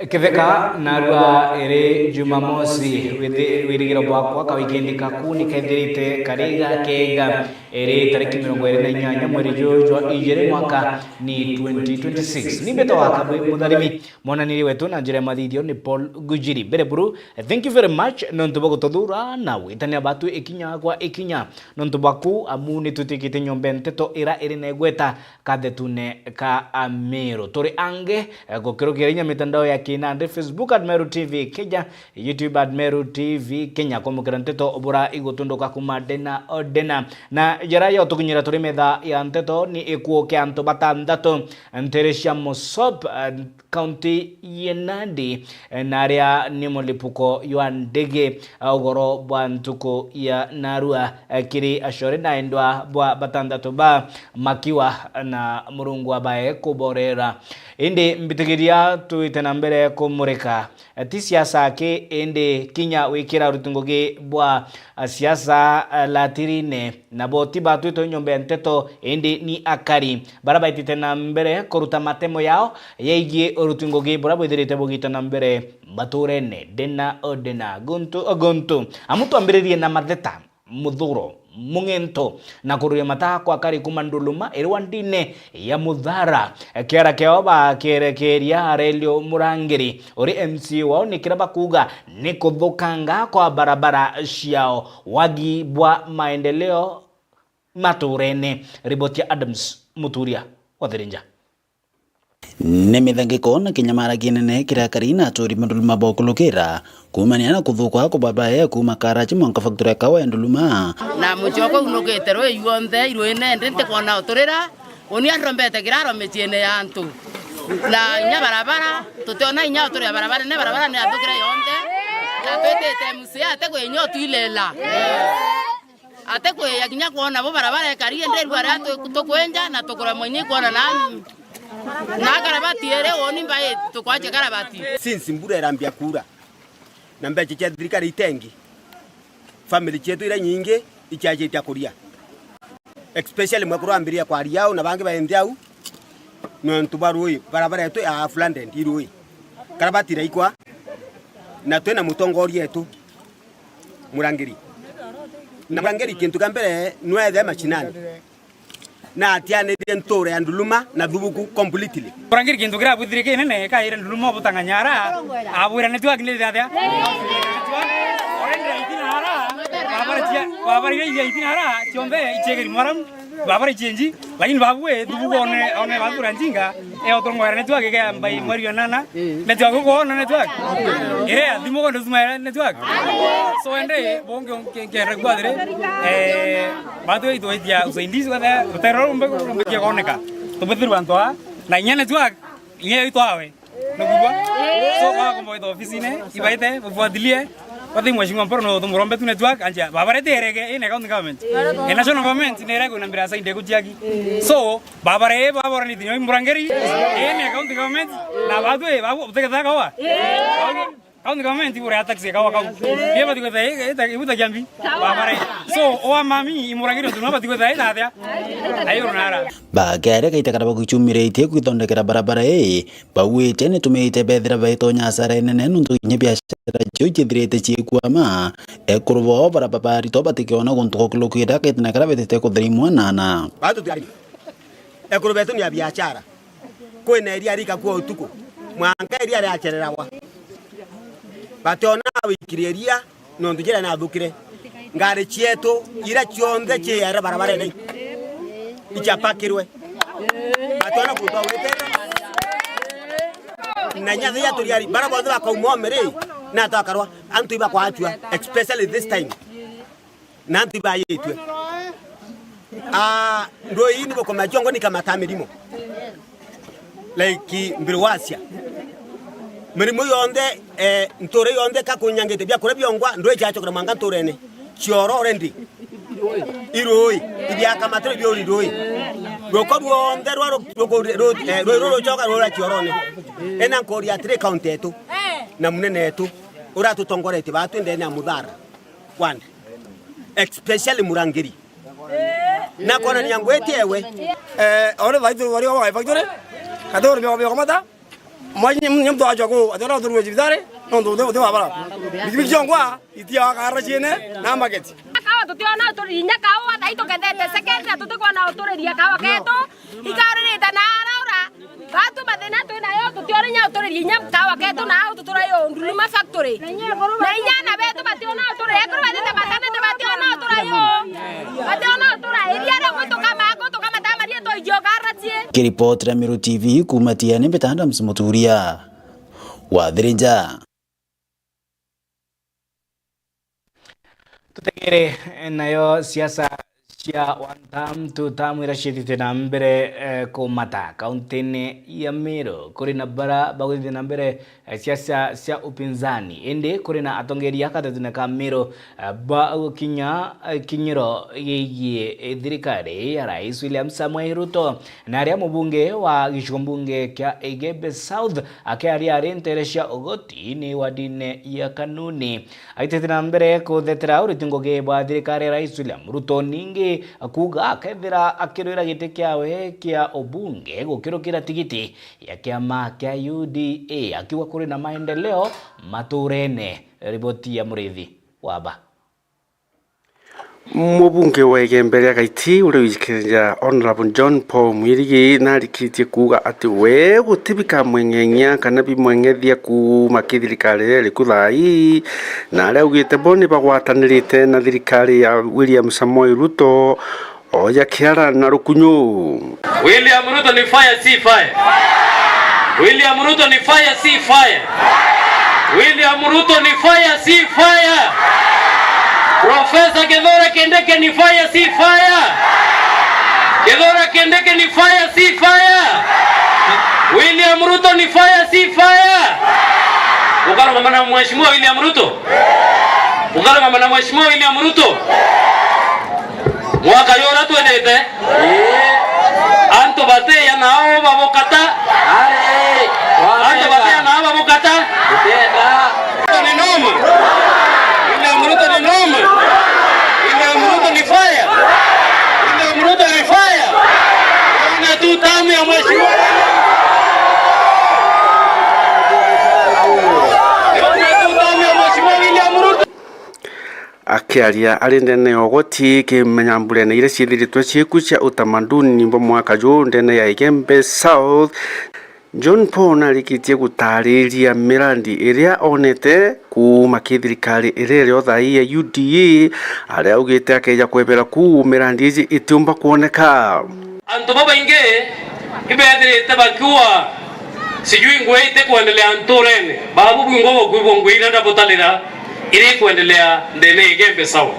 Ketheka narua ere Jumamosi wirigiro bwakwa ka weekend kakuni kaithirite kariga kega ere tariki 28 mweri jwa ijere mwaka ni 2026 ni beto waka mudharimi monaniri wetu na njira mathidio ni Paul Gujiri Bereburu. Thank you very much nontubo gutodura na witania batu ikinya kwa ikinya nontubaku amuni tutikite nyombe nteto ira iri negweta kadetune ka Amero tori ange gokirokira inya mitandao ya Kinande, Facebook Admeru TV Kenya, YouTube Admeru TV Kenya. Komukira nteto obura igutunduka kuma dena odena na jara yo tukunyira turi metha ya nteto ni ikuo ke anto batandatu Nteresha Mosop County Yenandi naria ni molipuko ywa ndege ogoro bwa ntuko ya narua kiri ashore na endwa bwa batandatu ba makiwa na murungu abaye kuborera indi mbitigiria tuitena mbere kumurika ti siasa ke ende Kinya wikira rutungoge bwa siasa latirine na boti batu to nyombe nteto ende ni akari baraba ititena mbere koruta matemo yao yegie rutungoge baraba idirite bogitana mbere baturene dena odena guntu amutu ambirerie na matheta muthuro mungento na kuruya mata kwa kari kumanduluma irwandine ya mudhara kera keoba kerekeria Relio Murangiri ori MC wao nikiraba kuga ni kuthukanga kwa barabara ciao wagi bwa maendeleo maturene. Riboti ya Adams Muturia wathirinja nemithangiko na kinyamara kinene kirakarina tori manduluma bokulukira kumania na kuthukwa ko babaye kuma karachi monka factory kawa enduluma na muchoko unokete ro yuonde iruene ndente kona otorera oni arombete kiraro metiene ya antu na nya barabara tutona nya otorera barabara ne athukira yonde na twetete musia ate kwenyo tuilela ate kwe yakinya kuona bo barabara karie nderu ara tukwenja na tukora mwenye kuona nani na karabati ere oni mbaye tukwache karabati since mbura erambia kura na mbeche cha thirikari itengi family chetu ira nyingi ichaje itakuria especially mwakurambiria kwa riao na bangi baendiau no ntubarui barabara yetu ya Flandern irui karabati raikwa na twena mutongori yetu Murangiri na Murangiri kintu kambere nwethe machinani na atiane ntore ya nduluma na dhubuku completely Murangiri kintu kira buthirike nene ka ire nduluma butanganyara abwira network ni thatia orendra itinara babara ile itinara chombe ichegeri maram babara chenji lakini babwe dhubuku one babura njinga otongwara network ke ambai mario nana network ko na network ire dimo ko nduzuma network so ende bonge ke regwadre bado idoidia usaindizi wala terror mbeko ke koneka to bedru antoa na nya network nye itoawe nokubwa so kwa kombo ito ofisine ibaite bofadilie wadi mwashingwa porno to murombe tu network anja babare terege ine county government e national government ne rego na mbira sainde kujiagi so babare ni dinyo Murangiri ine county government na badwe babu utekata kawa county government ure taxi kawa kawa yeba diko dai ibuta jambi babare so o mami Murangiri tunaba diko dai dathia ayo nara ba gere kaita karaba kuchumire ite kuitondekera barabara bawite ne tumeite bethira baito nyasara nene nuntu nye biashara chithirite chikwama ekurubo barabara to batikiona guntu kulukira kitina karabete kuthrimwa nana bado tiari ekurubetu ni biashara kwena ria rika kwa utuko mwanka ria ria chererawa batona wikireria no ndujira na thukire ngari chietu ira chionde chiara barabara nei ichapakirwe batona kutwa wetera na nyathi ya turiari barabara thwa kauma mere na takarwa antu iba kwa atua especially this time na antu iba yetwe ndo ini boko majongo ni kama tamirimo like mbirwasia mirimo yonde ntore yonde kakunyangete bya kure byongwa ndo echacho kura manga ntorene chioro rendi iroi ibya kama tore byo iroi roko ruonde roro choka rora chiorone ena nkori ya 3 county etu na munene etu ura tutongorete batu ndene amudhara one especially Murangiri na kona nyangwete ewe ore baitu wari wa factory kadoro byo komata mwanyi mnyamto ajako adora duru jibdare ndo do babara bibi jongwa itia kara chene na market kawa tutiona turinya kawa taito kendete sekenda tutikwa na utoriria kawa keto ikarita na raura batu badena tu na yo tutiona utoriria kawa keto na auto turayo nduluma factory na inya na beto bationa utoriria ko badeta batane de bationa utораyo bationa utoriria iriare kuto kama tamaria to ijogarachie kiripoti ya Meru TV kumatia ni betanda msimuturia wadhirinja tutegere nayo siasa cia one term two term iracithite na mbere kumata kaunti-ini ya Meru kuri na bara baguthithie na mbere siasa cia upinzani indi kuri na atongeria katatune ka Meru ba kinyiro yigie thirikari ya Rais William Samoei Ruto na aria mubunge wa gicigo mbunge kia Igembe South akiaria rintere cia ugoti ni wadine ya kanuni aitete na mbere kuthetera uritingoge bwa thirikari ya Rais William Ruto ningi kuga akethira akirwira giti kiawe kia obunge gukirukira tigiti ya kiama kia UDA akiwa kuri na maendeleo maturene. Riboti ya Murithi Waba. Mubunge wa Igembe Gaiti uriwikirija Honorable John Paul Mwirigi narikitie kuga ati we gutibika mwengenya kana bimwengethia ku makithirikari rikuthai na aria ugite boni bagwatanirite na thirikari ya William Samoei Ruto oya kiara na rukunyu. William Ruto ni fire si fire. William Ruto ni fire si fire. William Ruto ni fire si fire. Profesa Kithure Kindiki ni fire si fire. Kithure Kindiki ni fire si fire. William Ruto ni fire si fire. Ukaro mama na mheshimiwa William Ruto. Ukaro mama na mheshimiwa William Ruto. Mwaka yora tuendete. Anto bate ya nao babokata. Anto bate ya nao babokata. Ni noma. William Ruto ni noma. William Ruto ni fire. William Ruto ni fire. Una tu tamu ya mheshimiwa. Akiaria ari ndene ogoti kimenyambure na ire ciithiritwe ciiku cia utamaduni bo mwaka ju ndene ya Igembe South John Paul narikitie gutariria mirandi iria onete kuma kithirikari irere othai ya UDA aria ugite akeja kwebera ku mirandi iji itumba kuoneka antu baba inge ibethirite bakiwa sijui ngweite kuendelea nturene babu bwingo gwibongwira ndabotalira iri kuendelea ndene Igembe South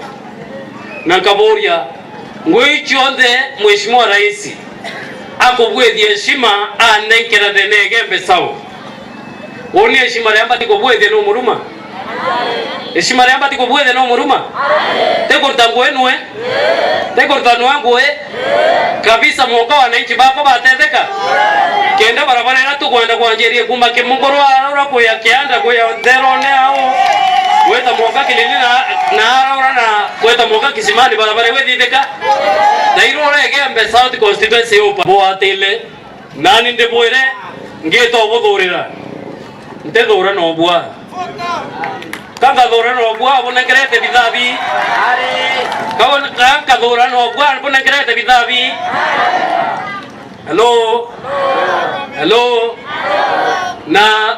na kaboria ngoi chonde mheshimiwa rais akobwethie heshima anenkera ndene Igembe South woni heshima yamba tikobwethie no muruma heshima yamba tikobwethie no muruma tekorta ngwenwe tekorta nwangu kabisa mwoka wananchi bako batetheka kenda barabara ira tukwenda kwanjerie kuma kimungoro arora kuya kianda kuya nderone ao weta mwoka kilini na arora na weta mwoka kisimani barabara wethitheka na irora Igembe South constituency upa boatile nani ndebwire ngito buthurira ntethura no bua kanga thura no bua bonekerete bithabi kanga thura no bua bonekerete bithabi. Hello hello na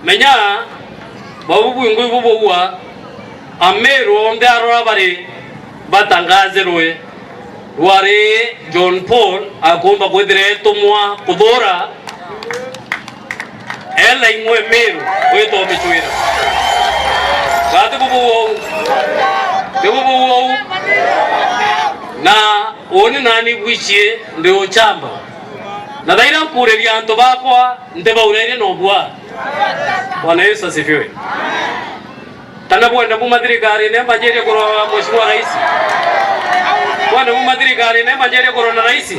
menya babu bwingu bubugwa Ameru onde arora bari batangazerwe wari John Paul akomba kwethire tumwa kuthura ela imwe Meru weto mechwira batu bubu na oni nani bwichie ndio chamba na daira kureria antu bakwa ndeba urere no bwa Bwana Yesu asifiwe. Tanabwenda mumathirikari ne majeria kuro mheshimiwa rais bwana mumathirikari ne majeria kuro na rais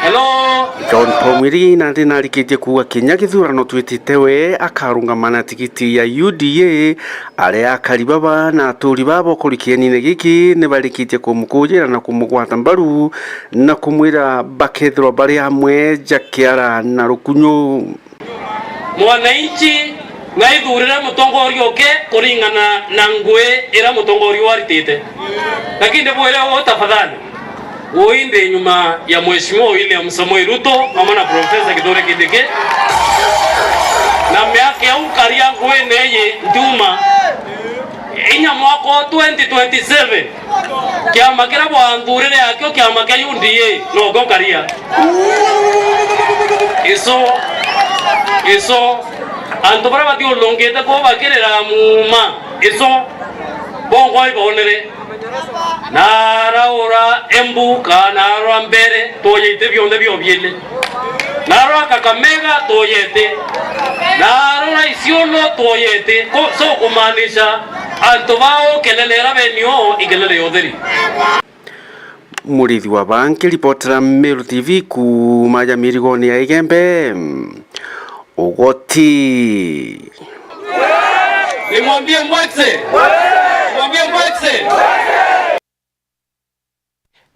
Hello. John Pomwiri na ndinarikitie kuwa kinya githurano twitite we akarungamana tigiti ya UDA aria akaribaba na aturi babo kurikieni giki ni barikitie kumukujira na kumugwata mbaru na kumwira bakethro bari hamwe jakiara na rukunyo. Mwananchi ngaithurira mutongoria oke kuringana na ngwe ira mutongoria waritite, lakini ndibwire wo tafadhali uinde nyuma ya Mheshimiwa William Samoei Ruto ama na Profesa Kithure Kindiki na miaka ya ukaria ngwe neye nduma inya mwaka 2027 kiama kira bwanthurire yakyo kiama kia UDA no gokaria iso antu bara batio longete ko bakirira muma iso bongo ibonere naraura embuka narwa mbere toyete byonde byobyele narwa Kakamega toyete narwa Isiolo toyete ko so kumanisha antu bao kelelera benyo ikelele yoderi. Murithi wa banki reportera Meru TV kuma Jamirigoni ya Igembe ugoti nimwambie Mbwekse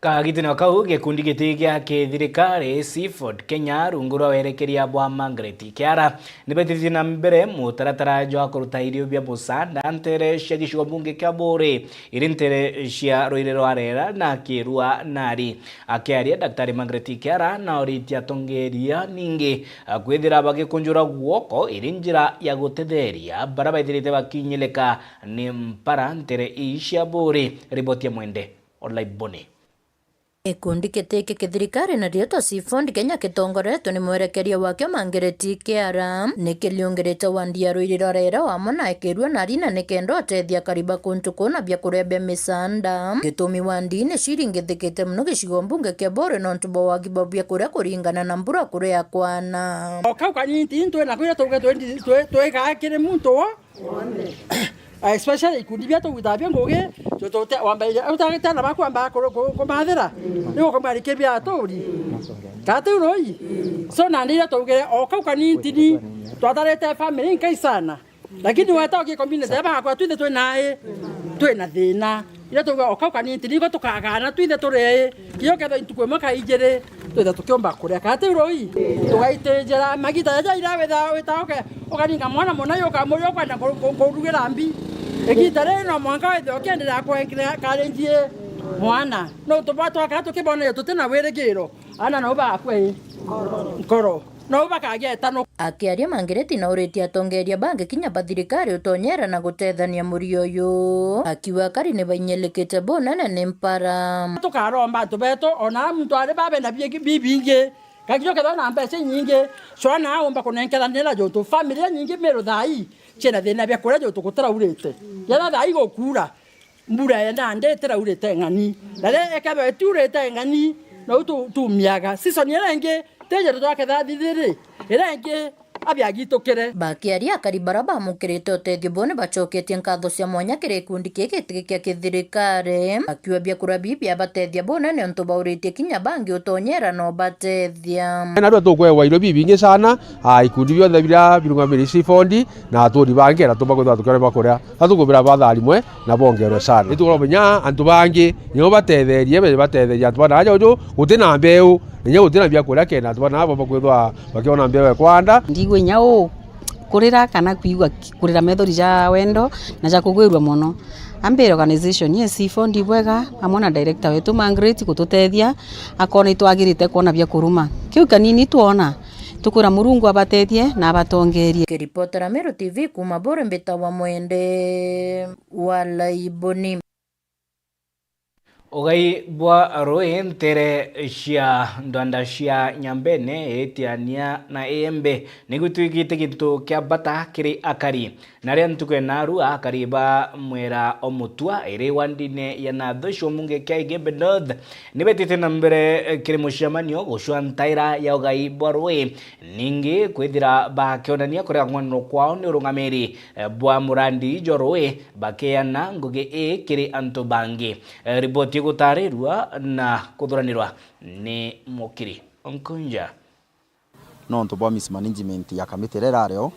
Kagitino kau gikundi giti gia kithirikari Seaford Kenya rungura werekeria bwa Margaret Kiara nibetithi na mbere mutaratara jwa kuruta irio bia busanda ntere cia gicigo bunge kia Bore irintere cia roirero arera na kirua nari akiaria Daktari Margaret Kiara na oritia tongeria ningi kwithira bagikunjura guoko irinjira ya gutetheria baraba ithirite bakinyeleka ni mpara ntere cia Bore. Riboti ya Mwende online bone. Ikundi kitiki kithirikari na rieto Seaford Kenya kitongoretwo ni mwerekeria wakio Margaret Kiara nikiliungirite wandia ruiriro rero wamo na ikirua nari na nikendo atethia kariba kuntu kuna bia kurebia misanda gitumi wandi ni ciringithikite muno gicigo mbunge kia Bore no ntubo wagiba bia kuria kuringana na mbura kuria kwana okau kanyinti ntwe kuria tuge twega kire muntu wo especially ikundi bia tugutabia ngugi tutote wambaye utagitana bakwamba kumathira nigo kumarike bia turi katuroi so nandira tugire okau kanintini twatarete family nkaisana lakini watoki community bakwa twithe twina thina ira tuga okau kanintini go tukagana twithe turi kio ketho itukwe maka ijere twithe tukiomba kuria katuroi tugaitejera magita ya ira wetaoke okaninga mwana mona yoka moyo kwenda kurugira mbi ekitare no mwanka wethe okendera kwekira karenjie mwana no tubatwa kato kibone tutena weregero ana no bakwe nkoro no bakageta no akiaria Margaret na uritia tongeria bangi kinya bathirikari utonyera na gutethania murio uyu akiwa kari ni bainyelekete bonana ni mpara tukaromba tubeto ona mtu ari babe na bibinge kakio ketho na mbeca nyingi so na omba kunenkeranira joto family nyingi mero thai chena thina bia kuria joto gutara urite yara thai gukura mbura yenda ndetera urite ngani dale ekabe turite ngani no tu miaga season yerenge teje twaketha thithiri irenge abiagitukire bakiaria karibara bamukirite utethio bone bachoketie nkatho cia mwanya kire ikundi kiki kia kithirikari akiwa bia kurabibia batethia bone ne ntu bauritie kinya bangi utonyera no batethia na ndo tukwewa iro bibingi sana ikundi biothe bira birungamiri Seaford na aturi bangera tubakwitha tukore bakuria atukubira bathari mwe na bongerwe sana nitukoromenya antu bangi nyo batetheria antu bana aja uju gutina mbeu ninya gutina bia kuria kena antu bana abo bakwithwa bakiona mbeu kwanda ndigwinya kurira kana kuigwa kurira methori ja wendo na ja kugwirwa muno ambire organization ye Seaford ibwega amona director wetu Margaret gututethia akona itwagirite kuona bia kuruma kiu kanini tuona tukura Murungu abatethie na abatongerie. Kiripotera Meru TV kuma Bore Mbita wa Mwende wala iboni Ogai bwa roe ntere cia ndwanda cia Nyambene etiania na embe nigutwigite gitu kia bata kiri akari naria ntuke naru akari ba mwera omutua iri wandine ya na thosho munge kia Igembe North nibetite na mbere kiri mushamanio gushwa ntaira ya ogai bwa roe ningi kwithira ba kionania kuria ngwano kwao ni urungamiri bwa murandi joroe bakeana ngugi kiri antobangi riboti gutarirwa na kuthuranirwa ni mukiri Onkunja no ntobwa mismanagement ya kamiti rero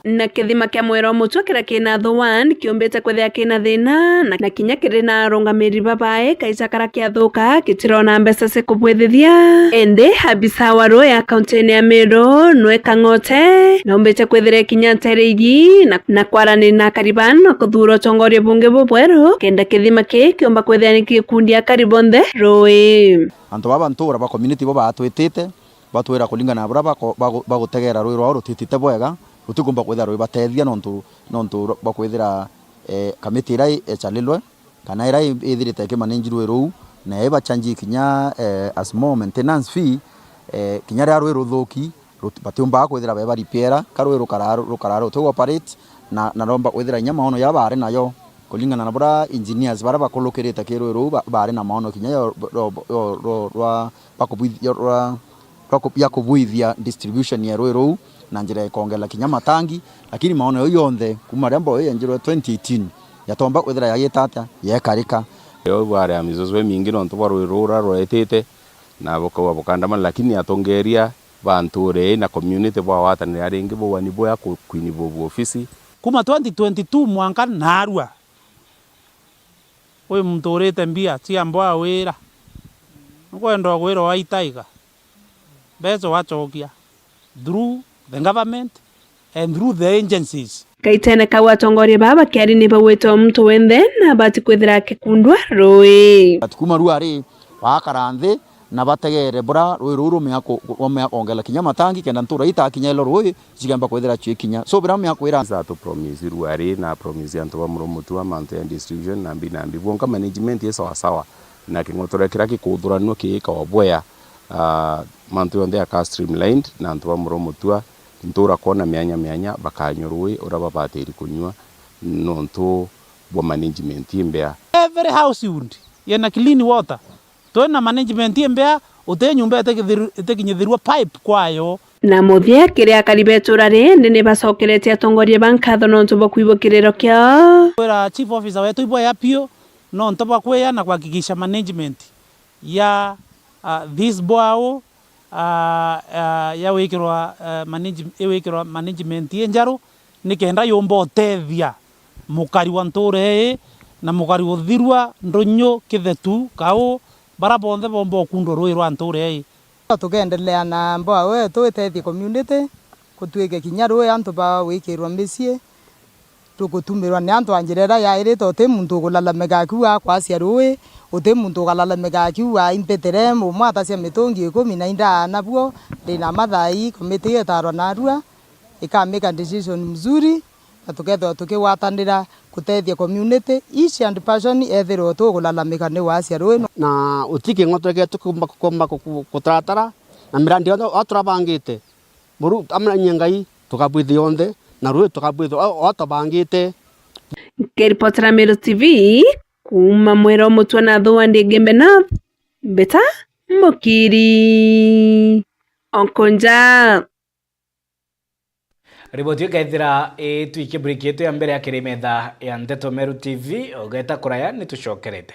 na kithima kia mwero mutwe kira kina Thowan kiombete kwethia kina thina na kinya kiri na rungamiri babae kaicakara kia thuka kitirona mbeca cikubwithithia ende habisa waro ya kaunti ya Meru nwe Kangote na umbete kwethira kinya tereigi na kwarani na Kariban na kuthuro tongoria bunge bubweru kenda kithima kiomba kwethia ni gikundi ya Karibonthe Rui antu baba ntura ba community bo batwitite batwira kulingana na bagutegera rui rwa rutitite bwega utigomba kwethira rui batethia nontu bakwethira kamiti rai echalilwe kana rai ithirite ke manage rui ruu na eba changi kinya a small maintenance fee kinya rui ruthuki batiumba kwethira beba repair karui rukararo to operate na romba kwethira nyama ono ya bare nayo kulingana na bora engineers bara bakolokereta ke rui ruu bare na maono kinya rwa bakopia kubuithia distribution ya rui ruu na njira ikongela kinya matangi lakini maono yo yonthe kuma rembo yo njiro 2018 yatomba kwethira yagitata yekarika yo bare amizozwe mingi no ntwa rurura roetete na bokandama lakini atongeria banture na community bwa watanira ringi bwa ni bwa kuini bwa ofisi kuma 2022 mwanka narua we mtorete mbia tia mbwa wira ngwendo gwiro waitaiga bezo wachokia through the government and through the agencies. Kaitene kawa tongoria baba kiari ni baweto mtu wende na bati kwethira kikundwa rui. Batikuma ruari wakaranthe na bategere bura rui ruru meako ongela kinya matangi kenda ntura ita kinyelo rui zigamba kwethira chwe kinya. So bira meako ira za to promise ruari na promise antu wa muromutu wa mountain distribution na mbinambi bonka management ye sawa na kingotora kiraki kuthurano kiika obwea mantu yonde aka streamlined na antu wa muromutua ntura kona mianya bakanyurui uraba bateri kunywa nonto bwa management imbea every house undi yana clean water tona management imbea utenyumba etekinyithirwa pipe kwayo na muthia kiria karibetura rindi ni bacokerete atongoria bankatho nonto bakwibukiriro kio wera chief officer wetu ibo ya pio nonto bakweya na kuhakikisha management ya this boao ya wikirwa management yenjaro nikenda yomba otethia mukari wa nture na mukari uthirwa ndonyo kithetu kao bara bonthe bomba okundo rui rwa nture tugendelea na mboa we twitethia community kutwike kinya rui antu ba wikirwa misie tugutumirwa ni antu anjirera ya irito te muntu gulalamega kiwa kwacia rui uti muntu galalamega kiwa impetere mu mwata cia mitungi 19 nabuo ndina mathai komiti yetarwa narua ikameka decision mzuri na tukethwa tukiwatanira kutethia community each and person ethero tugulalamega ni wacia rui na utiki ngotweke tukumba kutratara na mirandi aturabangite muru amna nyengai tukabwithi yonde na rui tukabwithi otobangite Keripotera Meru TV kuma mwero mutwa na Thowan Gembe North Beta Mukiri Onkonja riboti ikaithira twike break yetu ya mbere ya kirimetha ya Ndeto Meru TV ogeta kuraya ni tucokerete.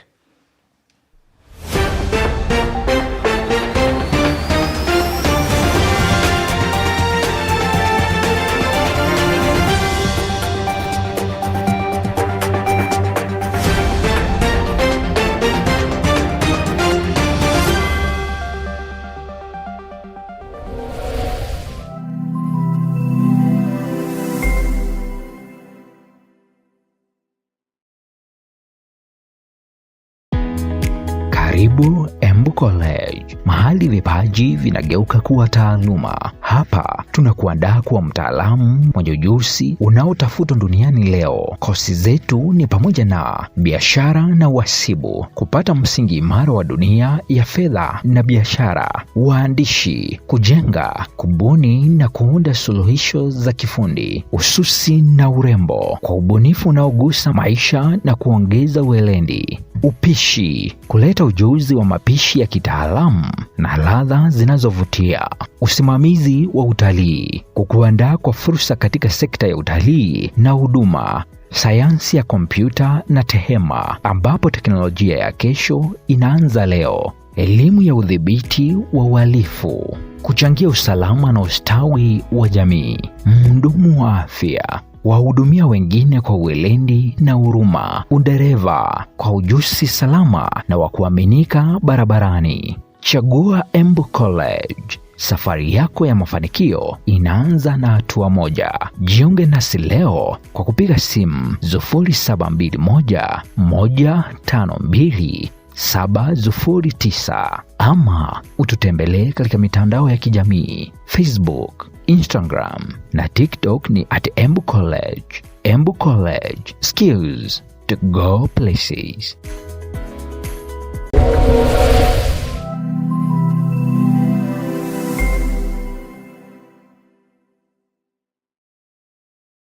Karibu Embu College, mahali vipaji vinageuka kuwa taaluma. Hapa tunakuandaa kuwa mtaalamu mwenye ujuzi unaotafutwa duniani leo. Kozi zetu ni pamoja na biashara na uhasibu, kupata msingi imara wa dunia ya fedha na biashara, uandishi, kujenga, kubuni na kuunda suluhisho za kifundi, ususi na urembo kwa ubunifu unaogusa maisha na kuongeza weledi, upishi, kuleta ujuzi wa mapishi ya kitaalamu na ladha zinazovutia, usimamizi wa utalii, kukuandaa kwa fursa katika sekta ya utalii na huduma, sayansi ya kompyuta na tehema, ambapo teknolojia ya kesho inaanza leo. Elimu ya udhibiti wa uhalifu, kuchangia usalama na ustawi wa jamii. Mhudumu wa afya, wahudumia wengine kwa uwelendi na huruma. Udereva, kwa ujuzi salama na wa kuaminika barabarani. Chagua Embu College. Safari yako ya mafanikio inaanza na hatua moja. Jiunge nasi leo kwa kupiga simu 0721 152 709 ama ututembelee katika mitandao ya kijamii Facebook, Instagram na TikTok ni @Embu College. Embu College, skills to go places.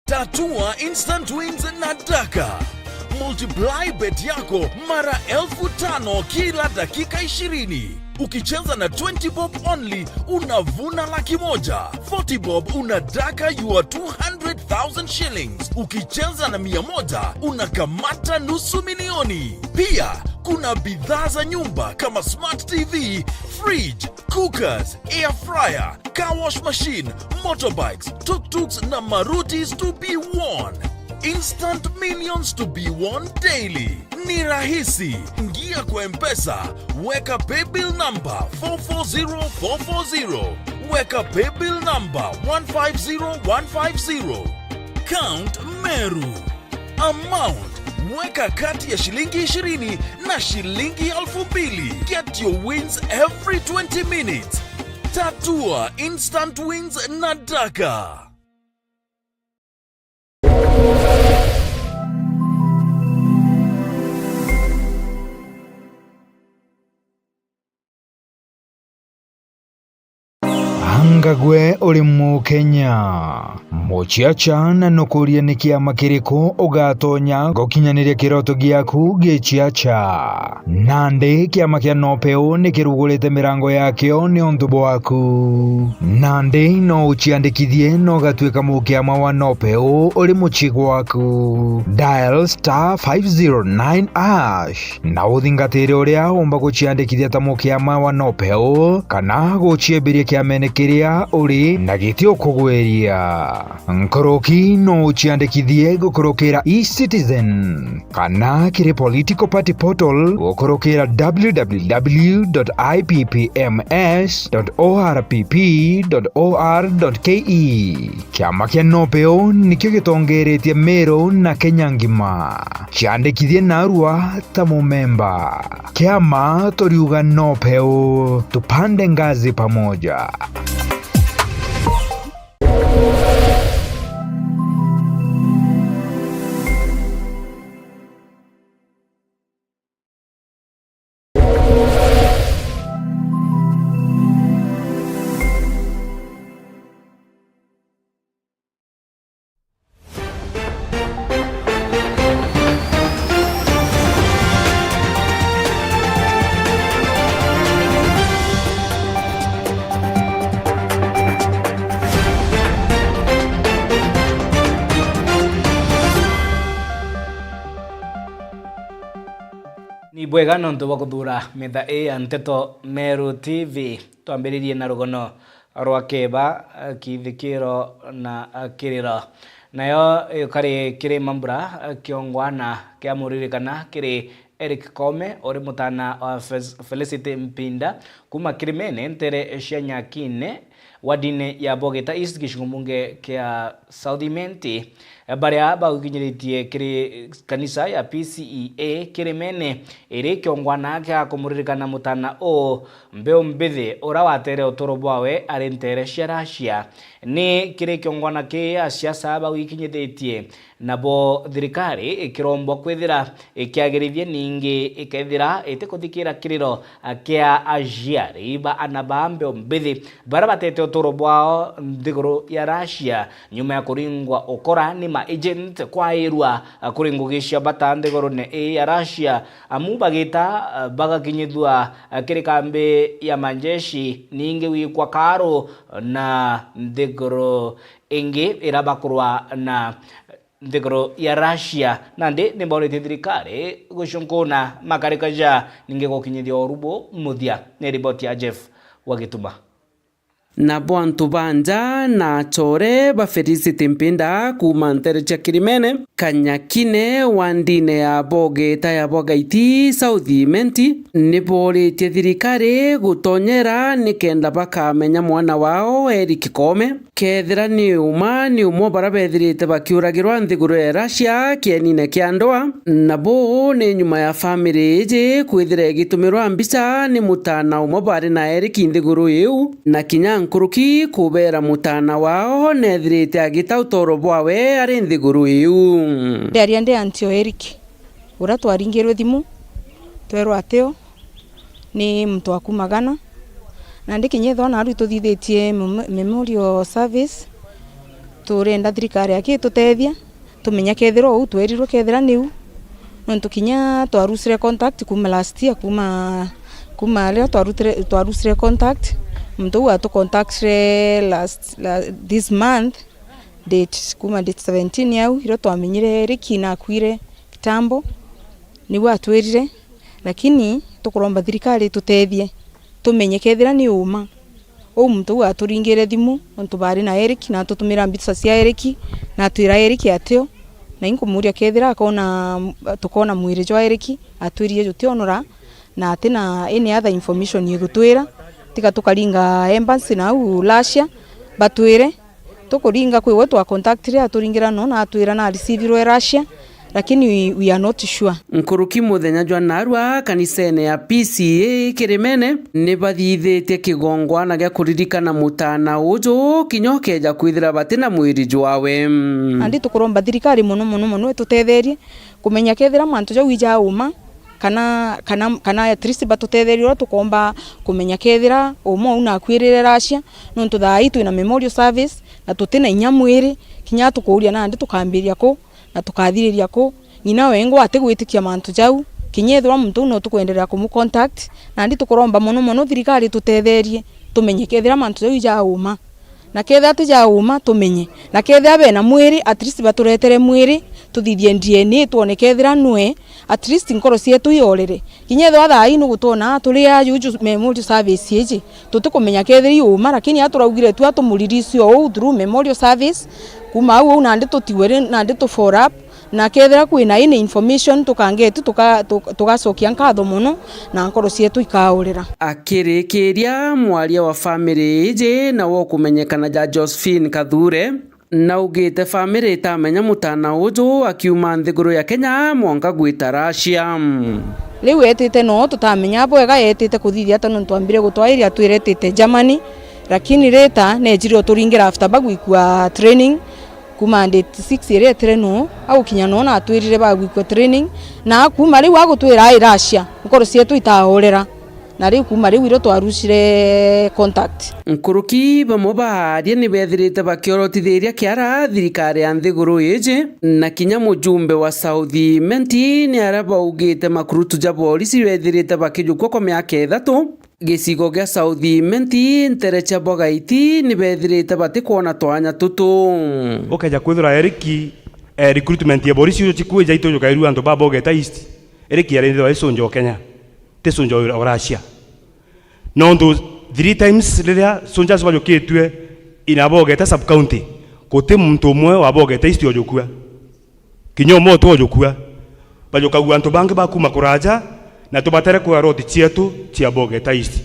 Tatua Instant Wins na Daka. Multiply bet yako mara 5,000 kila dakika 20. Ukicheza na 20 bob only unavuna $100,000. 40 bob unadaka your 200,000 shillings. Ukicheza na 100 unakamata $500,000. Pia kuna bidhaa za nyumba kama smart TV, fridge, cookers, air fryer, car wash machine, motorbikes, tuk-tuks na Marutis to be won. Instant millions to be won daily. Ni rahisi. Ingia kwa M-Pesa, weka paybill number 440440. Weka paybill number 150150. Count Meru. Amount, weka kati ya shilingi 20 na shilingi 2,000. Get your wins every 20 minutes. Tatua Instant Wins na Daka. Ngagwe uri mu Kenya muchiacha na nukuria ni kiama kiriko ugatonya gukinyaniria kiroto giaku gichiacha. Nandi kiama kia Nopeo ni kirugurite mirango yakio ni undu bwaku. Nandi no uchiandikithie no gatuika mukiama wa Nopeo uri muchigo waku. Dial *509# na uthingatire uria umba guchiandikithia ta mukiama wa Nopeo kana guchiembiria kiamene kiria uri na gitio kugweria. Nkoroki no uchiandikithie gukorokera eCitizen kana kiri political party portal gukorokera www.ippms.orpp.or.ke. Kiama kia Nopeo nikio gitongeretie Meru na Kenya ngima. Chiandikithie narua ta mumemba. Kiama toriuga Nopeo, tupande ngazi pamoja. Ni bwega nontu bwa kuthura metha ya Nteto Meru TV. Twambiririe na rugono rwa keba kithikiro na kiriro. Nayo kari kiri mambura kiongwana kia muririkana kiri Eric Kome ori mutana wa Felicity Mpinda kuma Kirimene ntere cia Nyakine wadine ya Bogeta East gicungumunge kia South Imenti baria bagukinyiritie kiri kanisa ya PCEA Kirimene iri kiongwana kia kumuririkana mutana o mbeo mbithi ora watere utoro bwawe ari ntere cia Russia ni kiri kiongwana kia siasa bagukinyiritie nabo thirikari ikirombo kwithira ikiagirithie ningi ikethira itikuthikira kiriro kia ajiari ba anabambe mbithi bara batete utoro bwao ndiguru ya Russia nyuma ya kuringwa ukora ni ma agent kwa irua kuringugisha batandiguru ne ya Russia amubagita bagakinyithua kiri kambi ya manjeshi ningi wikwa karo na ndiguru ingi irabakurwa na nthiguru ya Russia nandi ni borete thirikari gucunkuna makarikaja ninge gukinyithia orubo muthia ni riboti ya Jeff Wagituma. Na bwantu banja na chore ba Felicity Mpinda kuma ntere cha Kirimene Kanyakine wandine ya bogeta ya bogaiti Southi Menti niboretie thirikari gutonyera nikenda bakamenya mwana wao Eric Kome kethira ni umo barabethirite bakiuragirwa nthiguru ya Russia kienine kia ndoa nabo ni nyuma ya family ije kwithira gitumirwa mbica ni mutana umo bari na Eric nthiguru yu na kinya nkuruki kubera mutana wao nethirite agita utoro bwawe ari nthiguru yu Daria nde Antio Eric ura twaringirwe thimu twerwa ateo ni mtu akumagana na ndikinyethwa na ari tuthithitie memorial service turenda thirikari yake tutethia tumenya kethira u twerirwe kethira niu no tukinya twarusire contact kuma last year kuma leo twarusire contact mtu wa to contact this month date 17 yau iro twamenyire Eric na kwire kitambo ni watwirire lakini tukuromba thirikari tutethie tumenye kethira ni uma mtu aturingire thimu ontu bari na Eric na tutumira mbica cia Eric na twira Eric ateo na inkumuria kethira tukona mwire jwa Eric atwirie jutionora na tena any other information yigutwira tika tukaringa embassy na Russia batwire tukuringa kwiwe twa contactire aturingira no na atwira na receive Russia lakini we are not sure. Nkuruki muthenya jwa narua kanisene ya PCA Kirimene ni bathithitie kigongwana gya kuririkana mutana uju kinyokeja kwithira batina mwiri jwawe andi tukuromba thirikari muno tutetherie kumenya kethira mantu jo wija uma kana at least batutetherio tukomba kumenya kethira umo una kwirire Russia no tuthai twina memorial service na tutina inyamwiri kinya tukuria na andi tukambiria ko na tukathiriria ko nyina wengo atigwitikia mantu jau kinyethwa muntu no tukwenderea kumu contact na andi tukuromba muno thirikari tutetherie tumenye kethira mantu jau jauma na ketha tujauma tumenye na ketha bena mwiri at least baturetere mwiri tuthithie DNA tuone kethira nwe at least nkoro cietu iorere kinyethwa thai no gutona tuli ya juju memorial service iji tutikumenya kethira yuma lakini aturaugire tu atumuriricio o through memorial service kuma au na andi tutiwere na andi to follow up na kethira kwina ine information tukangetu tugacokia nkatho muno na nkoro cietu ikaurira akirikiria mwaria wa family ije na wo kumenyekana ja Josephine Kathure na ugite family tamenya mutana uju akiuma nthiguru ya Kenya mwanka gwita Russia riu etite no tutamenya bwega etite kuthithia tano twambire gutwairia atwiretite Germany lakini reta nejiro turingira after bagwikwa training kuma date 6 ire treno au kinyano na atwirire bagwikwa training na kuma riu agutwira ai Russia nkoro cietu itahorera na riu kuma riu iro twarucire contact nkuruki bamwe baharia ni bethirite bakiorotithiria kiara thirikari ya nthiguru iji na kinya mujumbe wa Southi Menti ni arabaugite makurutu ja polisi bethirite bakijukwa kwa miaka 3 gicigo gia Southi Menti ntere cha bogaiti ni bethirite batikuona twanya tutu ukeja kwithira Eric recruitment ya polisi yo chikuwe jaito yo kairu anto babo geta east Eric ya rendo esonjo Kenya te sonjo Russia no ndo 3 times liria sonja swa yo ketwe ina bogeta sub county kote muntu mwe wa bogeta east yo jokua kinyomo to jokua bajoka anto bange bakuma kuraja na tubatere kwa roti chietu chia bogeta east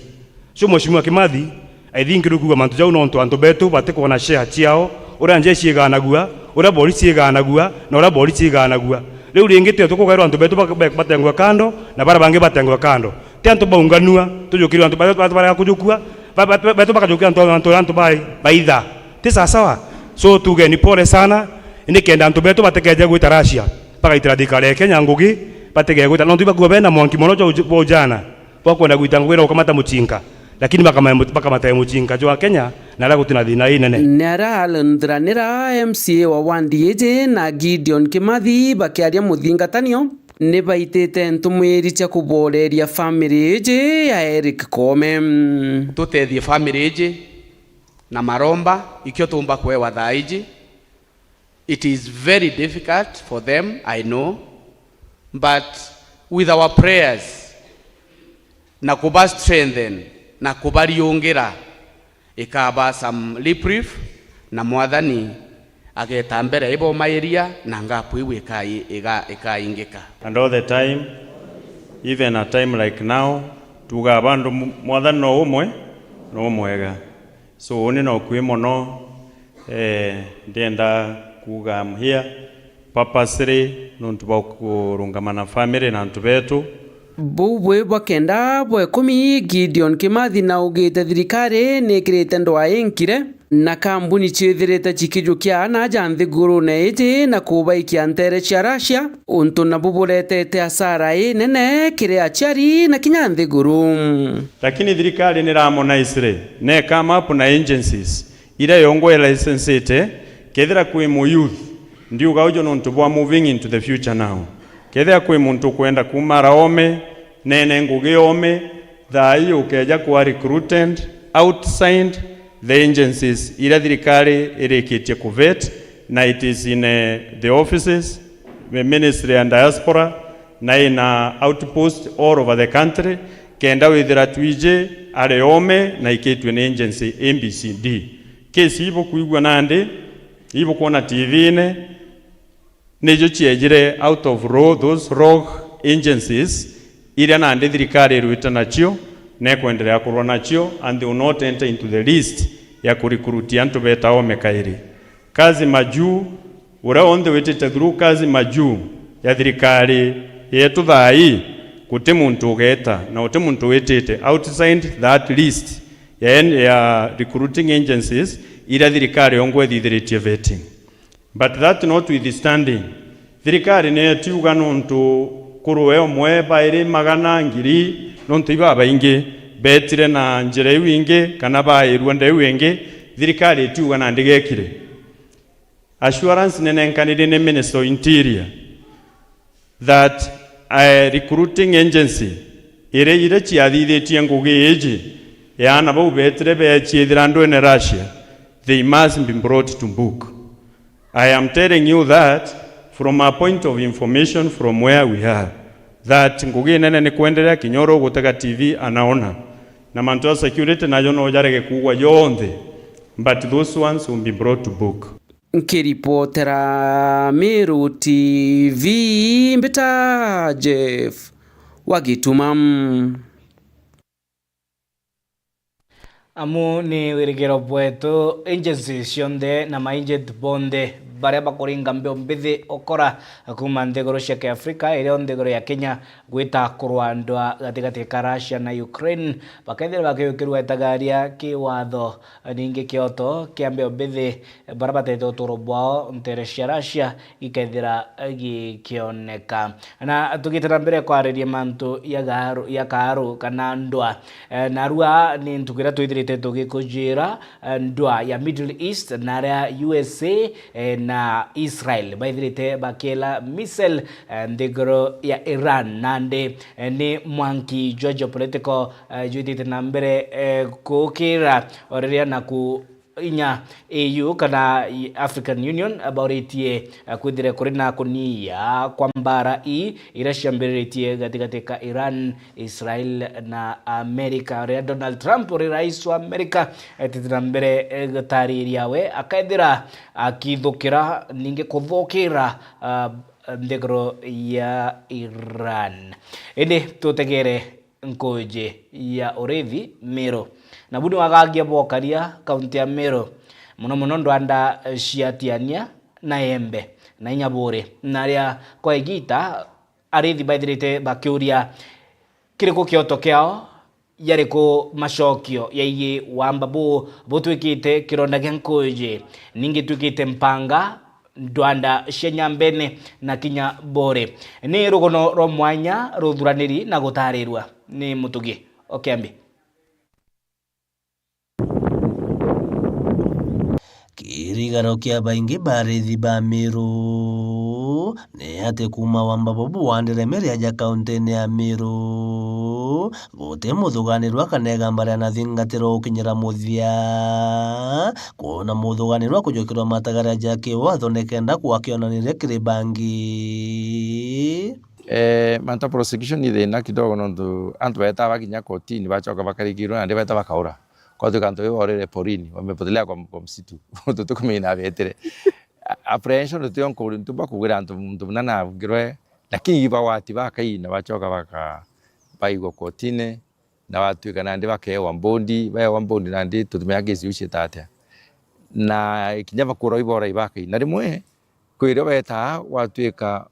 so mheshimiwa Kimathi I think rukuga mantu jau no anto betu bateko na share chiao ora nje ciiganagua ora polisi iganagua na ora polisi iganagua riu ringite tukugairwa antu betu batengwa kando na bara bange batengwa kando te antu baunganua tujukirwa antu bara kujukua betu bakajukia antu baitha te sawa so tugeni pole sana nikenda antu betu batekeje gwita Russia paka itiradikale ya Kenya ngugi bategeje gwita no tuba bena mwanki mono jo jana bakwenda gwita ngwira ukamata muchinka lakini bakamata muchinka jo Kenya na la gutina thina inene nera alendranira MCA wa Wandieje na Gideon Kimathi bakiaria muthingatanio ni baitite ntumwiri cha kuboreria family ije ya Eric Kome tutethie family ije na maromba ikio tumba kwewa thaiji It is very difficult for them, I know, but with our prayers, na kuba strengthen, na kuba riungira, ikaba some reprieve, na mwathani ageta mbere ibo mairia na ngapu iwe ikaingika. And all the time, even a time like now, tuga abandu mwathani no umwe no mwega. So oni no kwimo no ndienda kuga I'm here purposely nontu bakurungamana family na ntu betu bubwe bwakenda bwe 10 Gideon Kimathi na ugite thirikari nikirite ndwa inkire na kambuni chithirite chikijukia na janthi guru neiti na kubaikia ntere cia Russia untu na buburetete asara nene kire achari na kinyanthi guru. Lakini thirikari ni ramona isre ne come up na agencies ira yongwe license kethira kwi mu youth ndiuga ujo nontu bwa moving into the future now. Kethia kwi muntu kwenda kumara ome nene ngugi ome thai ukeja kwa recruited outside the agencies ila thirikari irikitie kuvet na it is in the offices the ministry and diaspora na ina outpost all over the country kenda withira twije are ome na iketwe na agency MBCD kesi ibo kuigwa nande ibo kuona TV ne nejo chiejire out of those rogue agencies ila nande thirikari ruita nachio ne kuendelea kurwa nachio and they will not enter into the list ya kurikuruti antu beta ome kairi kazi majuu ura on the wetete through kazi majuu ya thirikari yetu thai kuti muntu ugeta na uti muntu wetete outside that list ya recruiting agencies ila thirikari ongwe thithiritie vetting. But that notwithstanding, thirikari ne tiuga nontu kuruwe omwe baire magana ngiri nontu iba baingi betire na njira iwingi kana bairwa nda iwingi thirikari tiuga na ndigekire assurance nene nkanire ne Minister of Interior that a recruiting agency ire chiathithetie ngugi eji yana bau betire be chiithira ndu ne Russia they must be brought to book. I am telling you that from a point of information from where we are that ngugi nene ni kuendelea kinyoro gutega TV anaona na mantu ya security na yono jarege kuwa yonthe but those ones will be brought to book. Nkiripotera Meru TV Mbita Jeff Wagitumam amu ni wirigiro bwetu agencies cionthe na maagent bonde baria bakuringa mbio mbithi okora kuma nthiguru cia Afrika iria nthiguru ya Kenya gwita kurwandwa gatigati ka Russia na Ukraine bakethira bakiyukirwa itagaria kiwatho ningi kioto kia mbio mbithi baria batete uturo bwao ntere cia Russia ikethira gikioneka na tugitira mbere kwariria mantu ya karu kana ndwa na rua ni ntugira twithirite tugikujira ndwa ya Middle East na ya USA na Israel baithirite bakela missile ndigoro ya Iran nande ni mwanki geopolitical judith na mbere kukira oreria na ku inya EU kana African Union aboritie kwithire kuri na kunia kwa mbara irashambiritie gatigati ka Iran, Israel na America. Ria Donald Trump uri rais wa America etithira mbere gatariria we akaithira akithukira ninge kuthukira ndigoro ya Iran. Indi tutegere nkoje ya urithi Meru na budu wagagia bokaria kaunti ya Meru muno ndwanda ciatiania na Embe na Inyabure na ria kwa igita arithi baithirite bakiuria kiriko kioto kiao yariko mashokio yeye wamba butwikite kironda genkoje ningi twikite mpanga ndwanda Shenyambene na Kinyabure ni rugono ro mwanya ruthuraniri na gutarirwa ni Mutugi Okembi. Kirigano kia baingi barithi ba Meru nĩ atĩ kuma wamba bobu wandĩre mĩrĩa ja kaũntĩ-inĩ ya Meru gũtĩ mũthũganĩrwa kanegamba rĩa nathingatĩro ũkinyĩra mũthia kuona mũthũganĩrwa kũjũkĩrwa matagara ja kĩwatho nĩkenda kwakĩonanĩre kĩrĩ bangi. Manta prosecution ni thĩna kidogo nondu antu baeta bakinya kotini bacoka bakarigirwo na ndibeta bakaura kwa tu kanto yo orere porini wamepotelea kwa msitu tutukumina betere apprehension tu yon ko ntumba kugira antu mtu nana ngirwe lakini iba wati bakaina bacoka baigwo kotini na watu kana ndi bakewa mbondi nandi tutumia gesi ucie tatia na kinyama kuro ibora ibakaina rimwe kwire beta watuika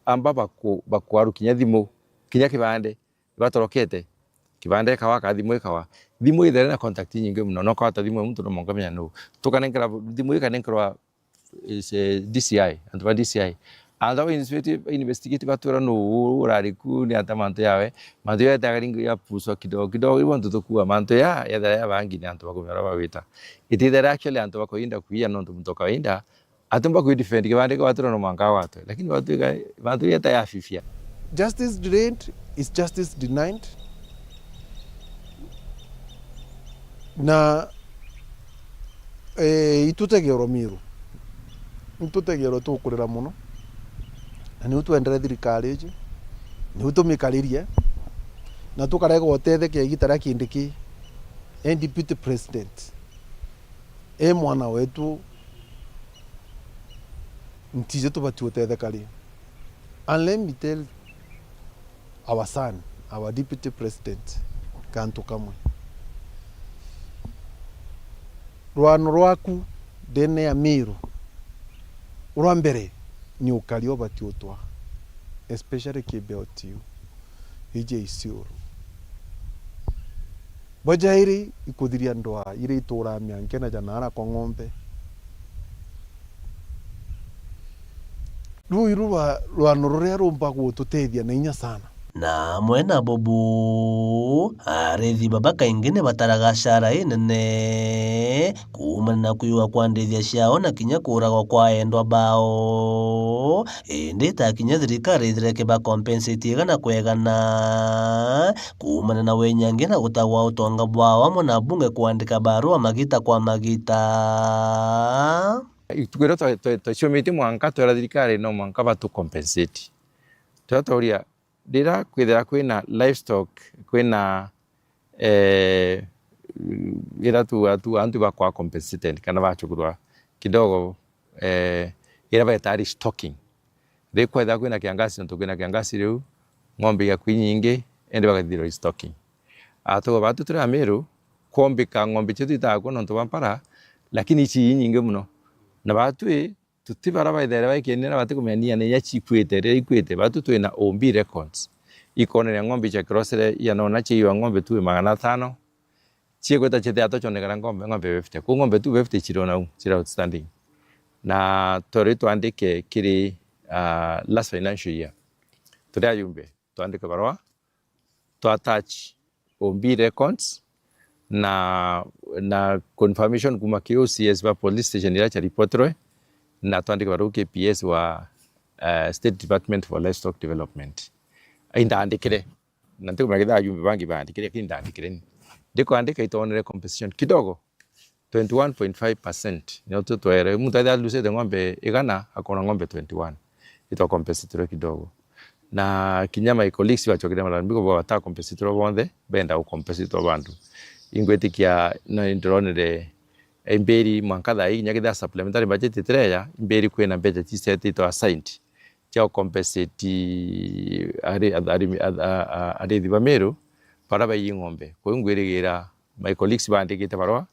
amba bakwaru kinya thimu kinya kibande batorokete kibande kawa thimu ikawa thimu ithere na contact nyingi muno no kwata thimu muntu no mongamenya no tukanengera thimu ikanengera DCI antu ba DCI anda wa investigate batura no urariku ni atamanto yawe manto ya tagaringo ya puso kidogo ibonto tukua manto ya bangi ni antu bakumera bawita it is actually antu bakoinda kuia no muntu kawaida atumba ku defend kibande kwa watu no manga watu lakini watu yeta ya fifia. Justice delayed is justice denied. Na itutegero Miru itutegero tukurira muno na ni utwendere thirikari iji ni utumikaririe na tukarega gotethe ke gitara kindiki deputy president mwana wetu ntije tubati utethekari. And let me tell our son, our deputy president, kantu kamwe rwano rwaku dene ya Miru urambere ni ukario bati utwa especially Kibiotiu ije Isiuru bajairi ikuthiria ndoa ire itura mianke na janara kwa ng'ombe rwano ruria rumba gututethia na inya sana na mwena bobu arethi baba kaingĩ nĩ bataraga cara nene kumana na kuyua kwa ndethia ciao na kinya kũragwo kwa endwa bao ĩndĩ ta kinya thirikari ĩthereke ba compensate igana kwegana kumana na wenyangi na gũtagwa ũtonga bwao amwe na bunge kuandĩka barua magita kwa magita. Tukwira twacomete mwanka twera thirikari no mwanka batu compensate twatoria ndira kwithira kwina livestock kwina ira tu antu bakwa compensated kana bachugurwa kidogo ira betari stocking de kwenda kwina kiangasi nto kwina kiangasi riu ng'ombe ya kwinyingi ende bagathiro stocking ato batu tura Meru kombika ng'ombe chetu itako nto bampara lakini ichi nyingi muno na batu tutibara baithere baikenera batikumenia ne yachikwete re ikwete batu twina OMB records ikone ya ng'ombe cha crossere ya nona chi wa ng'ombe tu 500 chi kweta chete atochonekana ng'ombe 50 ku ng'ombe tu 50 chirona chira outstanding na tori tuandike kiri last financial year turia yumbe tuandike barua to attach OMB records na confirmation kuma KOCS ba police station ya cha reportro na tuandike barua KPS wa State Department for Livestock Development ainda andikire na ndio magida yumbe bangi bandikire kinda andikire ndiko andika itonere compensation kidogo 21.5% ni to ere mtu aidha luse de ng'ombe igana akona ng'ombe 21 ito compensatory kidogo na kinyama ikoliksi bachokire malambiko bwa ta compensatory bonde benda u compensatory bandu ingwetikia na indronere imberi mwankadha hii nyakida supplementary budget treya imberi kwena budget set ito assigned cha compensate ari diba Meru para bayi ng'ombe ko ngwirigira my colleagues bandikite barwa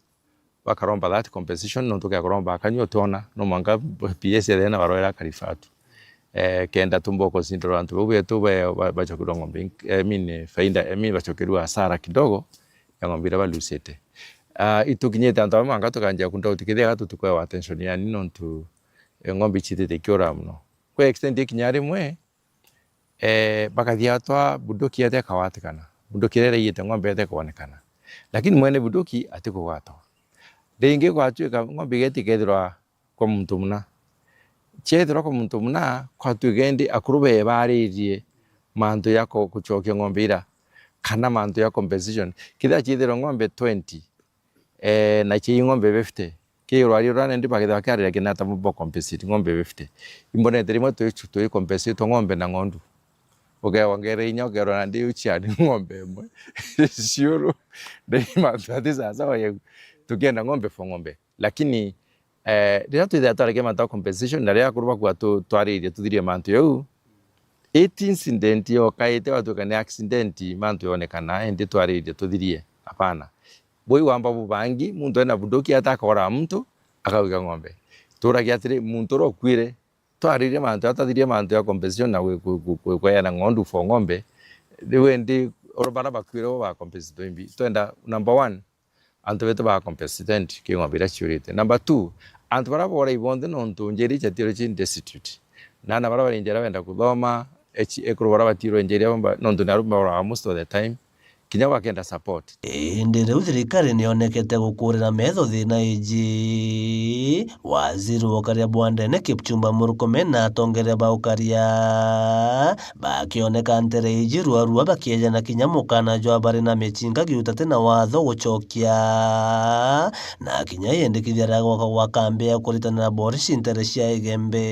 bakaromba that compensation no toka karomba akanyo tona no manga PS ya na barwa karifatu kenda tumboko sindro antu betu bachokirwa ng'ombe faida bachokirwa hasara kidogo ya ng'ombe balusete itukinyete antu manga tokanja kunda utikithia gatu tukwa attention ya nino tu ng'ombe chitete kiora muno kwa extend kinyari mwe bakathia twa budoki ate kawatikana budoki rere yite ng'ombe ate kuonekana lakini mwene budoki atiko gwato ringi gwatuika ng'ombe getikethirwa kwa muntu muna chethira ko muntu muna kwa tugendi akurube baririe mantu yako kuchokia ng'ombe ira kana mantu ya compensation kitha chithira ng'ombe 20 na chi ng'ombe 50 kirwari rwana ndi pakitha kari kinata mubo compensate ng'ombe 50 imbone terimo tu compensate ng'ombe na ng'ondu wangere inyo gero na ndi uchiani ng'ombe mwe sure ndi mantu atisa sawa tugenda ng'ombe fo ng'ombe lakini rira twitha twareke mantu compensation na ria kuruba kwa twaririe tuthirie mantu yau 8 incident yo kaite watu kana accident mantu yonekana endi twaririe tuthirie hapana boi wamba bubangi muntu ena budoki atakora mtu akawiga ng'ombe turagia atiri muntu rokwire twaririe mantu atathirie mantu ya compensation na kwa na ng'ondu fo ng'ombe riwe ndi orobara bakwire ba compensation imbi twenda number 1 antu beto ba compensation ki ng'ombe ra churite number 2 antu bara bora ibonde nontu njeri chatiro chin destitute nana bara bari njera wenda kuthoma ekurubara batiro njeri amba nontu narumba most of the time kinya wakenda support indi riu thirikari nionekete gukurira metho thina iji waziri wa ukaria Bwandene Kipchumba Murkomen na atongoria ba ukaria bakioneka ntere iji rua bakiejana kinya mukana jwa bari na michinga giutate na watho guchokia na kinya yendekithia gwaka gwa kambi ya kuritana Boris ntere cia igembe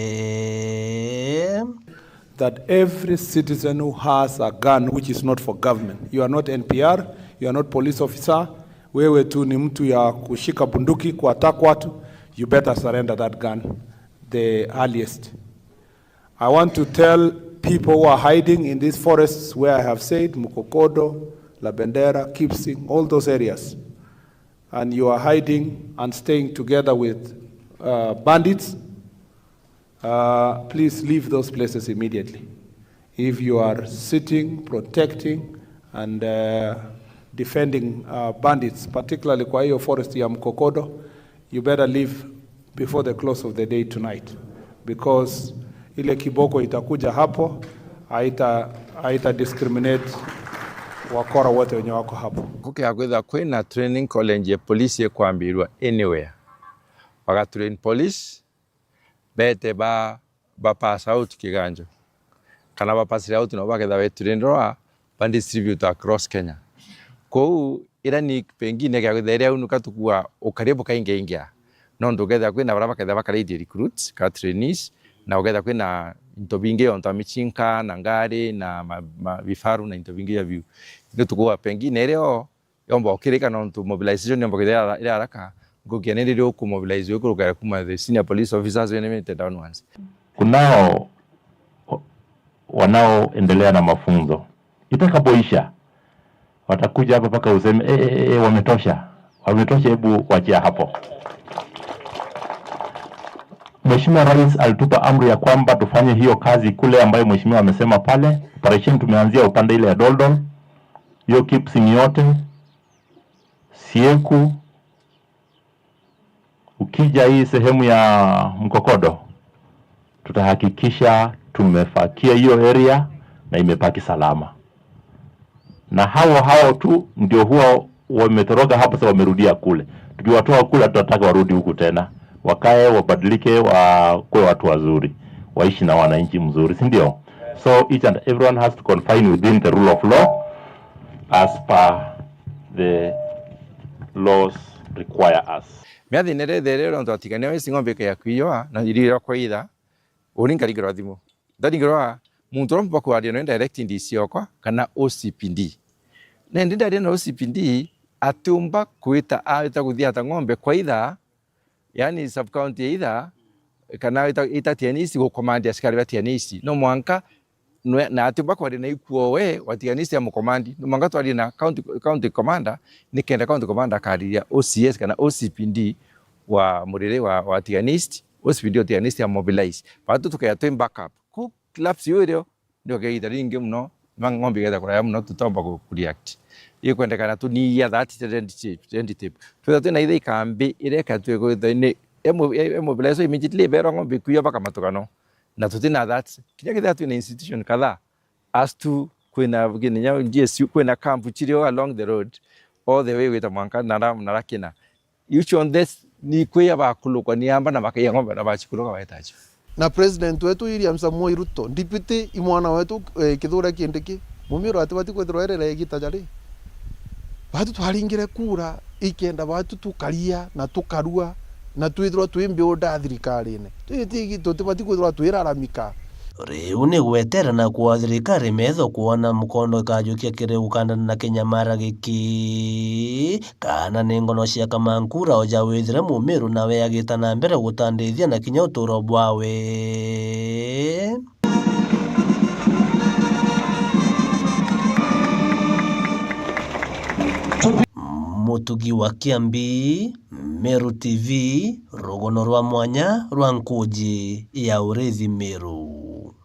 that every citizen who has a gun which is not for government, you are not NPR, you are not police officer, wewe tu ni mtu ya kushika bunduki kuattack watu, you better surrender that gun the earliest. I want to tell people who are hiding in these forests where I have said, Mukokodo, La Bendera, Kipsing, all those areas, and you are hiding and staying together with bandits, please leave those places immediately. If you are sitting, protecting, and defending bandits, particularly kwa hiyo forest ya Mkokodo, you better leave before the close of the day tonight, because ile kiboko itakuja hapo, haita discriminate wakora wote wenye wako hapo. Kukia kwitha kwina training college ya polisi kwambirwa anywhere. Waka train police bete ba pass out kiganjo kana ba pass out no baketha weturindwa ba distribute across Kenya kou ira ni pengine kya gutheria unuka tukua ukaribu kainge ingia no ndugetha kwina bara baketha bakaridi recruits ka trainees na ugetha kwina into bingi onto michinka na ngari na vifaru na into bingi ya view ndio tukua pengine leo yomba okirika no to mobilization yomba kithera ira haraka ngokianende leo ku mobilize kuruka kuma the senior police officers wenyewe down ones. Kunao wanaoendelea na mafunzo, itakapoisha watakuja hapa paka useme wametosha, hebu wachia hapo. Mheshimiwa Rais alitupa amri ya kwamba tufanye hiyo kazi kule ambayo mheshimiwa amesema pale. Operation tumeanzia upande ile ya Doldol, hiyo Kipsing yote, Sieku, ukija hii sehemu ya Mkokodo, tutahakikisha tumefakia hiyo area na imepaki salama. Na hao tu ndio huwa wametoroka hapo, sasa wamerudia kule. Tukiwatoa kule tutataka warudi huku tena. Wakae, wabadilike, wakuwe watu wazuri, waishi na wananchi mzuri, si ndio? So each and everyone has to confine within the rule of law as per the laws require us. Miathi nere ndo atigania wesi ng'ombe ya kuiyoa na irira kwa itha uringa rigiro thimu ndaringiro muntu romba kwa radio no direct ndisi okwa kana OCPD na ndinda na OCPD atumba kuita aita kuthia ta ng'ombe kwa itha yani sub county itha kana ita tianisi go command askari wa tianisi no mwanka na atumba kwa na ikuo we wa tianisi ya mkomandi no mwanka twali na county commander nikenda county commander kariria OCS kana OCPD wa murire wa tianist OCPD wa tianist ya mobilize patu tukaya twin backup ku clubs yoyo ndio kaida ringe mno ng'ombe geta kura mno tutomba ku react iyo kwendekana tu ni ya that trend tip tu na ile kambi ile katwe ko thine mobilize immediately bero ng'ombe kuyo baka matukano na tutina that kinya kitha tu na institution kadha as to kwena bugenya njie kwena camp chirio along the road all the way with mwanka narakina you on this ni kweya bakulukwa ni amba na makaya ng'ombe na bachikuloka baetacho na president wetu William Samoei Ruto deputy imwana wetu Kithure Kindiki mumiro atibati kwethirwa erere gitajari batu twaringire kura ikenda batu tukaria na tukarua na twithirwa twimbi da thirikari-ini twitigi tutibati kwithirwa twiraramika riu ni gweterana kwa thirikari metho kuona mukono ikajukia kiriu kandana na Kenya mara giki kana ni ngono cia kamankura oja withire mumiru nawe agita na mbere gutandithia na kinya uturo bwawe. Mutugi wa Kiambi, Meru TV, rugono rwa mwanya rwa Nkuji ya Urethi Meru.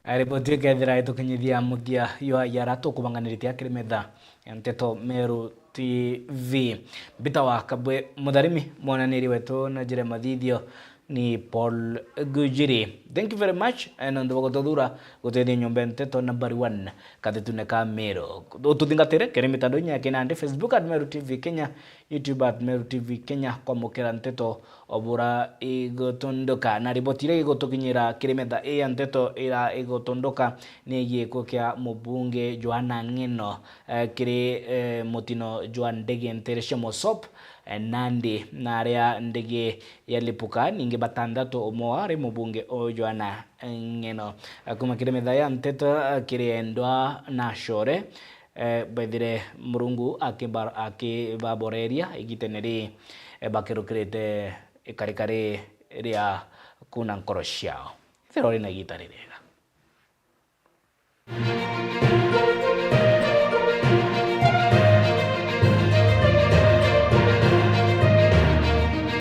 Riboti ikethira itukinyithia muthia yo yaratu kubanganiritia kirimetha Nteto Meru TV. Bita wa Kabwe mutharimi mwananiri wetu na jire mathithio ni Paul Gujiri. Thank you very much. And ndo gotothura gutethia nyombe Nteto number 1 kathitune ka Meru. Ututhingatire kiri mitandao nya kinande Facebook @Meru TV Kenya, YouTube @Meru TV Kenya kwa mukira Nteto obura igotondoka na riboti ile igotukinyira kirimetha Nteto ira igotondoka ni gieko kia mubunge Joanna Ng'eno kiri mutino Joan Ndege Nteresha Mosop Nandi na aria ndege yalipuka ninge batandatu omoare mubunge o Joanna Ng'eno kuma kirimetha ya Nteto kiriendwa na shore baithire murungu akibaboreria igiteneri bakirukirite ikarikari ria kuna nkoro ciao thirori na igita ririega.